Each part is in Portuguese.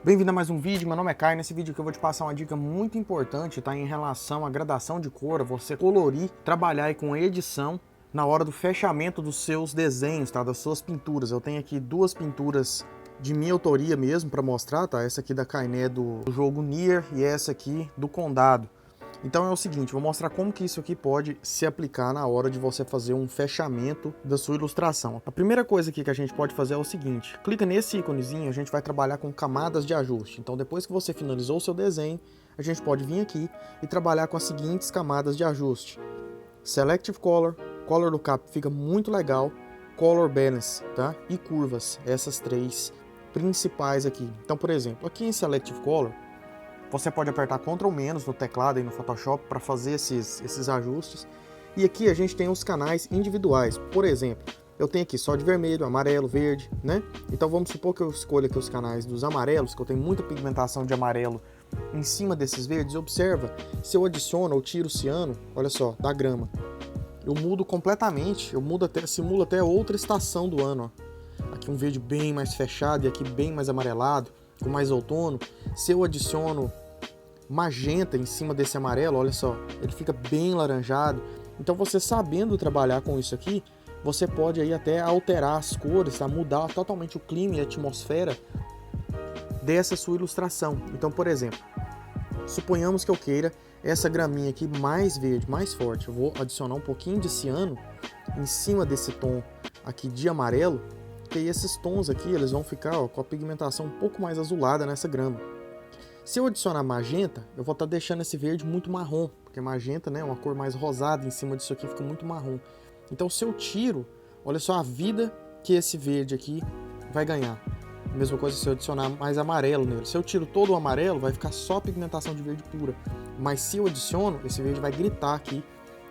Bem-vindo a mais um vídeo, meu nome é Caio. Nesse vídeo aqui eu vou te passar uma dica muito importante, tá? Em relação à gradação de cor, você colorir, trabalhar aí com edição na hora do fechamento dos seus desenhos, tá? Das suas pinturas. Eu tenho aqui duas pinturas de minha autoria mesmo para mostrar, tá? Essa aqui da Kainé do jogo Nier e essa aqui do Condado. Então é o seguinte, vou mostrar como que isso aqui pode se aplicar na hora de você fazer um fechamento da sua ilustração. A primeira coisa aqui que a gente pode fazer é o seguinte, clica nesse íconezinho, a gente vai trabalhar com camadas de ajuste. Então depois que você finalizou o seu desenho, a gente pode vir aqui e trabalhar com as seguintes camadas de ajuste. Selective Color, Color Lookup fica muito legal, Color Balance, tá? E curvas, essas três principais aqui. Então, por exemplo, aqui em Selective Color, você pode apertar Ctrl- no teclado e no Photoshop para fazer esses ajustes. E aqui a gente tem os canais individuais. Por exemplo, eu tenho aqui só de vermelho, amarelo, verde, né? Então vamos supor que eu escolha aqui os canais dos amarelos, que eu tenho muita pigmentação de amarelo em cima desses verdes. Observa, se eu adiciono ou tiro o ciano, olha só, da grama, eu mudo completamente, simulo até outra estação do ano, ó. Aqui um verde bem mais fechado e aqui bem mais amarelado, com mais outono. Se eu adiciono magenta em cima desse amarelo, olha só, ele fica bem laranjado. Então você sabendo trabalhar com isso aqui, você pode aí até alterar as cores, tá? Mudar totalmente o clima e a atmosfera dessa sua ilustração. Então, por exemplo, suponhamos que eu queira essa graminha aqui mais verde, mais forte. Eu vou adicionar um pouquinho de ciano em cima desse tom aqui de amarelo, que aí esses tons aqui eles vão ficar, ó, com a pigmentação um pouco mais azulada nessa grama. Se eu adicionar magenta, eu vou estar deixando esse verde muito marrom, porque magenta, né, é uma cor mais rosada, em cima disso aqui fica muito marrom. Então se eu tiro, olha só a vida que esse verde aqui vai ganhar. A mesma coisa se eu adicionar mais amarelo nele. Se eu tiro todo o amarelo, vai ficar só pigmentação de verde pura. Mas se eu adiciono, esse verde vai gritar aqui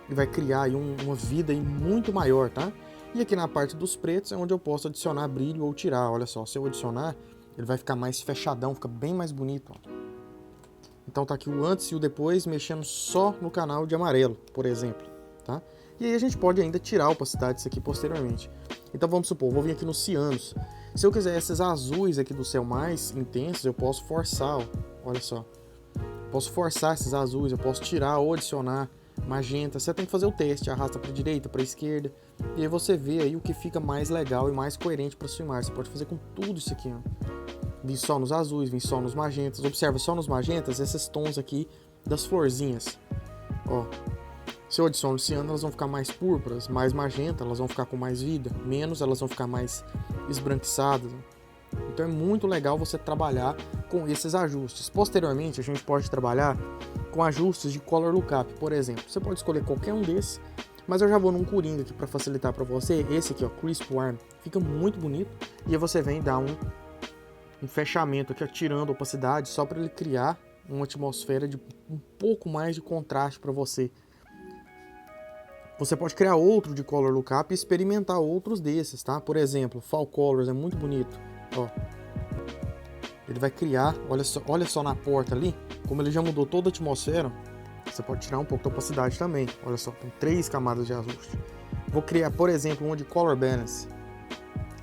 e vai criar aí uma vida aí muito maior, tá? E aqui na parte dos pretos é onde eu posso adicionar brilho ou tirar. Olha só, se eu adicionar, ele vai ficar mais fechadão, fica bem mais bonito, ó. Então tá aqui o antes e o depois mexendo só no canal de amarelo, por exemplo, tá? E aí a gente pode ainda tirar a opacidade disso aqui posteriormente. Então vamos supor, vou vir aqui nos cianos. Se eu quiser esses azuis aqui do céu mais intensos, eu posso forçar, ó, olha só. Posso forçar esses azuis, eu posso tirar ou adicionar magenta. Você tem que fazer o teste, arrasta para direita, para esquerda, e aí você vê aí o que fica mais legal e mais coerente para sua imagem. Você pode fazer com tudo isso aqui, ó. Vim só nos azuis, vim só nos magentas. Observa só nos magentas esses tons aqui das florzinhas. Ó, se eu adiciono ciano, elas vão ficar mais púrpuras, mais magenta, elas vão ficar com mais vida. Menos, elas vão ficar mais esbranquiçadas. Então é muito legal você trabalhar com esses ajustes. Posteriormente, a gente pode trabalhar com ajustes de Color Lookup, por exemplo. Você pode escolher qualquer um desses, mas eu já vou num Coringa aqui para facilitar para você. Esse aqui, ó, Crisp Warm, fica muito bonito. E aí você vem dar um fechamento aqui, ó, tirando a opacidade, só para ele criar uma atmosfera de um pouco mais de contraste para você. Você pode criar outro de Color Lookup e experimentar outros desses, tá? Por exemplo, Fall Colors é muito bonito, ó. Ele vai criar, olha só na porta ali, como ele já mudou toda a atmosfera. Você pode tirar um pouco da opacidade também. Olha só, tem 3 camadas de ajuste. Vou criar, por exemplo, uma de Color Balance.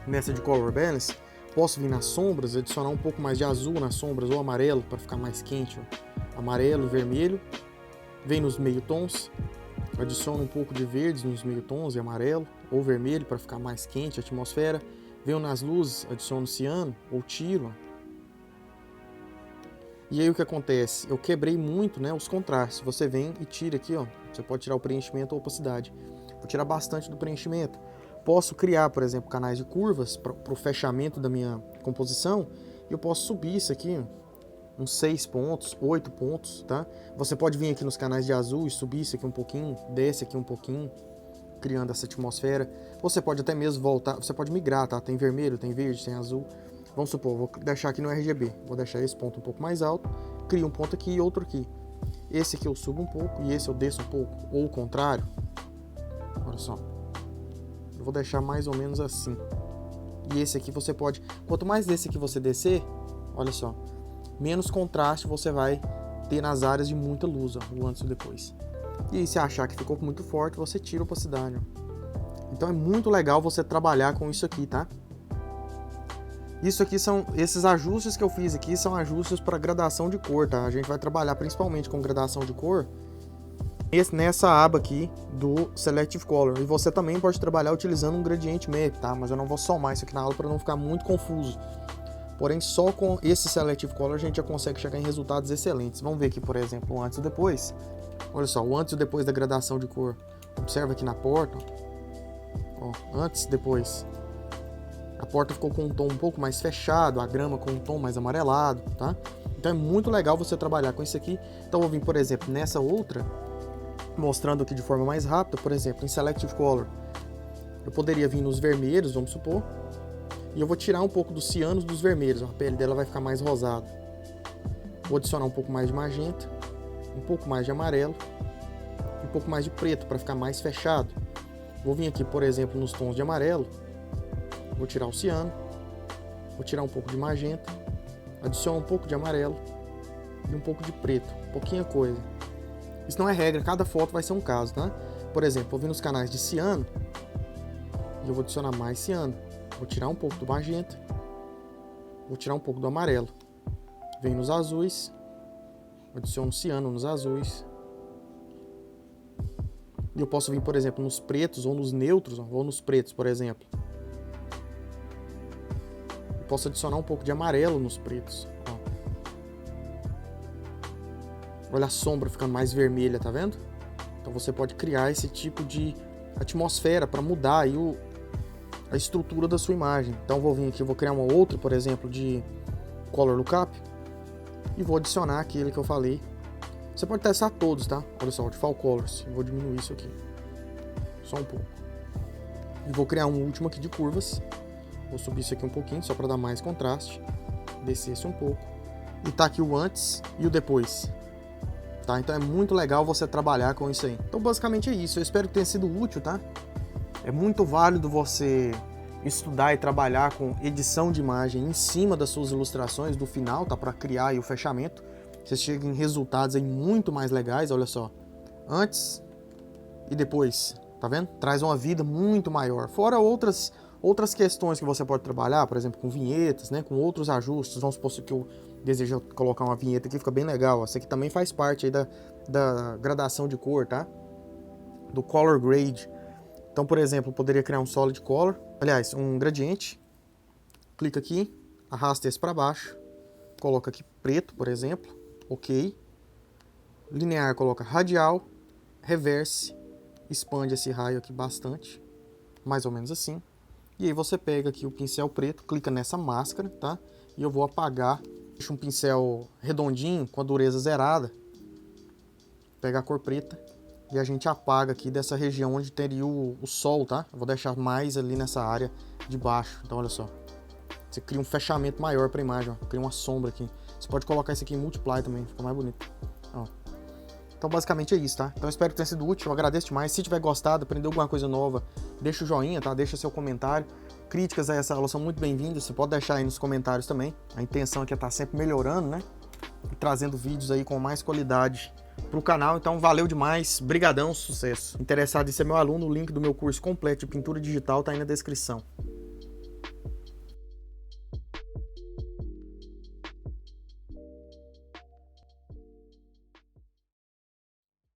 Nessa de Color Balance, posso vir nas sombras, adicionar um pouco mais de azul nas sombras ou amarelo para ficar mais quente, ó. Amarelo e vermelho. Vem nos meio tons, adiciono um pouco de verdes nos meio tons e amarelo ou vermelho para ficar mais quente a atmosfera. Venho nas luzes, adiciono ciano ou tiro. E aí o que acontece? Eu quebrei muito, né, os contrastes. Você vem e tira aqui, ó. Você pode tirar o preenchimento ou opacidade. Vou tirar bastante do preenchimento. Posso criar, por exemplo, canais de curvas para o fechamento da minha composição. E eu posso subir isso aqui, uns 6 pontos, 8 pontos, tá? Você pode vir aqui nos canais de azul e subir isso aqui um pouquinho, desce aqui um pouquinho, criando essa atmosfera. Você pode até mesmo voltar, você pode migrar, tá? Tem vermelho, tem verde, tem azul. Vamos supor, vou deixar aqui no RGB. Vou deixar esse ponto um pouco mais alto, crio um ponto aqui e outro aqui. Esse aqui eu subo um pouco e esse eu desço um pouco, ou o contrário. Olha só. Eu vou deixar mais ou menos assim. E esse aqui você pode... Quanto mais desse aqui você descer, olha só, menos contraste você vai ter nas áreas de muita luz, ó, o antes e o depois. E aí, se achar que ficou muito forte, você tira a opacidade, ó. Então é muito legal você trabalhar com isso aqui, tá? Isso aqui são, esses ajustes que eu fiz aqui são ajustes para gradação de cor, tá? A gente vai trabalhar principalmente com gradação de cor nessa aba aqui do Selective Color. E você também pode trabalhar utilizando um Gradient Map, tá? Mas eu não vou somar isso aqui na aula para não ficar muito confuso. Porém, só com esse Selective Color a gente já consegue chegar em resultados excelentes. Vamos ver aqui, por exemplo, o antes e o depois. Olha só, o antes e o depois da gradação de cor. Observa aqui na porta. Ó, antes e depois. A porta ficou com um tom um pouco mais fechado, a grama com um tom mais amarelado, tá? Então é muito legal você trabalhar com isso aqui. Então eu vou vir, por exemplo, nessa outra, mostrando aqui de forma mais rápida, por exemplo, em Selective Color. Eu poderia vir nos vermelhos, vamos supor, e eu vou tirar um pouco dos cianos dos vermelhos, ó, a pele dela vai ficar mais rosada. Vou adicionar um pouco mais de magenta, um pouco mais de amarelo, um pouco mais de preto para ficar mais fechado. Vou vir aqui, por exemplo, nos tons de amarelo. Vou tirar o ciano, vou tirar um pouco de magenta, adiciono um pouco de amarelo e um pouco de preto, pouquinha coisa. Isso não é regra, cada foto vai ser um caso, tá? Por exemplo, vou vir nos canais de ciano e eu vou adicionar mais ciano. Vou tirar um pouco do magenta, vou tirar um pouco do amarelo. Venho nos azuis, adiciono ciano nos azuis. E eu posso vir, por exemplo, nos pretos ou nos neutros, ó, ou nos pretos, por exemplo. Posso adicionar um pouco de amarelo nos pretos. Ó. Olha a sombra ficando mais vermelha, tá vendo? Então você pode criar esse tipo de atmosfera para mudar aí a estrutura da sua imagem. Então eu vou vir aqui, vou criar uma outra, por exemplo, de Color Lookup e vou adicionar aquele que eu falei. Você pode testar todos, tá? Olha só, o Default Colors. Eu vou diminuir isso aqui. Só um pouco. E vou criar um último aqui de curvas. Vou subir isso aqui um pouquinho, só para dar mais contraste. Descer esse um pouco. E tá aqui o antes e o depois. Tá? Então é muito legal você trabalhar com isso aí. Então basicamente é isso. Eu espero que tenha sido útil, tá? É muito válido você estudar e trabalhar com edição de imagem em cima das suas ilustrações do final, tá? Para criar aí o fechamento. Você chega em resultados aí muito mais legais, olha só. Antes e depois, tá vendo? Traz uma vida muito maior. Fora outras questões que você pode trabalhar, por exemplo, com vinhetas, né, com outros ajustes. Vamos supor que eu desejo colocar uma vinheta aqui, fica bem legal. Essa aqui também faz parte aí da gradação de cor, tá? Do Color Grade. Então, por exemplo, eu poderia criar um Solid Color, aliás, um gradiente. Clica aqui, arrasta esse para baixo, coloca aqui preto, por exemplo, ok. Linear, coloca radial, reverse, expande esse raio aqui bastante, mais ou menos assim. E aí você pega aqui o pincel preto, clica nessa máscara, tá? E eu vou apagar, deixa um pincel redondinho, com a dureza zerada. Pega a cor preta e a gente apaga aqui dessa região onde teria o sol, tá? Eu vou deixar mais ali nessa área de baixo. Então olha só, você cria um fechamento maior para a imagem, ó. Cria uma sombra aqui. Você pode colocar isso aqui em Multiply também, fica mais bonito. Ó. Então basicamente é isso, tá? Então eu espero que tenha sido útil, eu agradeço demais. Se tiver gostado, aprendeu alguma coisa nova, deixa o joinha, tá? Deixa seu comentário. Críticas a essa aula são muito bem-vindas, você pode deixar aí nos comentários também. A intenção aqui é estar sempre melhorando, né? E trazendo vídeos aí com mais qualidade pro canal. Então valeu demais, brigadão, sucesso. Interessado em ser meu aluno, o link do meu curso completo de pintura digital tá aí na descrição.